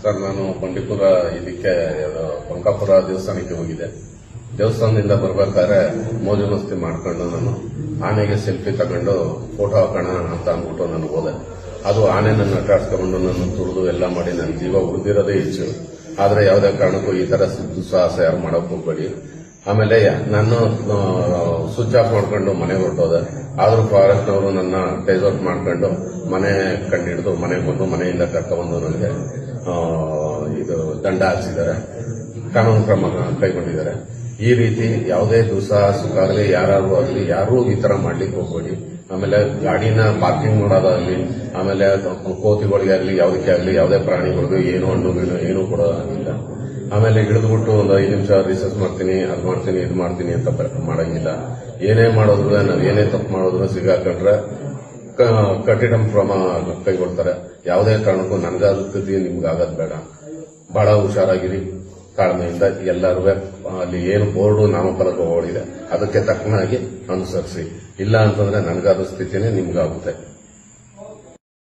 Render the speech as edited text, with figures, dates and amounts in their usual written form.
Sir, ನಾನು ಬಂಡೀಪುರ ಇದಕ್ಕೆ ಬಂಕಾಪುರ ದೇವಸ್ಥಾನಕ್ಕೆ ಹೋಗಿದ್ದೆ. ದೇವಸ್ಥಾನದಿಂದ ಬರ್ಬೇಕಾದ್ರೆ ಮೋಜು ಮಸ್ತಿ ಮಾಡ್ಕೊಂಡು ನಾನು ಆನೆಗೆ ಸೆಲ್ಫಿ ತಗೊಂಡು ಫೋಟೋ ಹಾಕೋಣ ಅಂತ ಅಂದ್ಬಿಟ್ಟು ನಾನು ಹೋದೆ. ಅದು ಆನೆ ನನ್ನ ಅಟ್ಟಾಡ್ಸ್ಕೊಂಡು ನನ್ನ ತುಳಿದು ಎಲ್ಲ ಮಾಡಿ ನನ್ನ ಜೀವ ಉಳಿದಿರೋದೇ ಹೆಚ್ಚು. ಆದ್ರೆ ಯಾವುದೇ ಕಾರಣಕ್ಕೂ ಈ ತರ ದುಸ್ಸಾಹಸ ಯಾರು ಮಾಡೋಕೆ ಹೋಗ್ಬೇಡಿ. ಆಮೇಲೆ ನಾನು ಸ್ವಿಚ್ ಆಫ್ ಮಾಡ್ಕೊಂಡು ಮನೆಗೆ ಹೊರಟೋದೆ. ಆದ್ರೂ ಫಾರೆಸ್ಟ್ನವರು ನನ್ನ ಟೇಸ್ ಮಾಡ್ಕೊಂಡು ಮನೆ ಕಂಡಿಡಿದು ಮನೆಗೆ ಬಂದು ಮನೆಯಿಂದ ಕರ್ಕೊಂಡ್ಬಂದು ನನಗೆ ಇದು ದಂಡ ಹಾಕಿಸಿದ್ದಾರೆ, ಕಾನೂನು ಕ್ರಮ ಕೈಗೊಂಡಿದ್ದಾರೆ. ಈ ರೀತಿ ಯಾವುದೇ ದುಸ್ಸಾಹಸಕ್ಕಾಗಲಿ ಯಾರೂ ಈ ತರ ಮಾಡ್ಲಿಕ್ಕೆ ಹೋಗ್ಬೇಡಿ. ಆಮೇಲೆ ಗಾಡಿನ ಪಾರ್ಕಿಂಗ್ ಮಾಡೋದಾಗ್ಲಿ, ಆಮೇಲೆ ಕೋತಿಗಳಿಗೆ ಆಗಲಿ ಯಾವುದಕ್ಕೆ ಆಗಲಿ ಯಾವುದೇ ಪ್ರಾಣಿಗಳಿಗೂ ಏನು ಹಣ್ಣು ಏನು ಕೊಡೋದಿಲ್ಲ. ಆಮೇಲೆ ಹಿಡಿದ್ಬಿಟ್ಟು ಒಂದು 5 ನಿಮಿಷ ರಿಸರ್ಚ್ ಮಾಡ್ತೀನಿ, ಅದು ಮಾಡ್ತೀನಿ ಇದು ಮಾಡ್ತೀನಿ ಅಂತ ಮಾಡಂಗಿಲ್ಲ. ಏನೇ ಮಾಡೋದ್ರು ನಾವು ಏನೇ ತಪ್ಪು ಮಾಡೋದ್ರು ಸಿಗಾಕೊಂಡ್ರೆ ಕಠಿಣ ಕ್ರಮ ಕೈಗೊಳ್ತಾರೆ. ಯಾವುದೇ ಕಾರಣಕ್ಕೂ ನನಗಾಗುತ್ತದೆ ನಿಮ್ಗಾಗದ್ ಬೇಡ. ಬಹಳ ಹುಷಾರಾಗಿರಿ, ತಾಳ್ಮೆಯಿಂದ ಎಲ್ಲರೂ ಅಲ್ಲಿ ಏನು ಬೋರ್ಡು ನಾಮಫಲಕ ಓಡಿದೆ ಅದಕ್ಕೆ ತಕ್ಕನಾಗಿ ಅನುಸರಿಸಿ. ಇಲ್ಲ ಅಂತಂದ್ರೆ ನನಗಾದ ಸ್ಥಿತಿನೇ ನಿಮ್ಗಾಗುತ್ತೆ.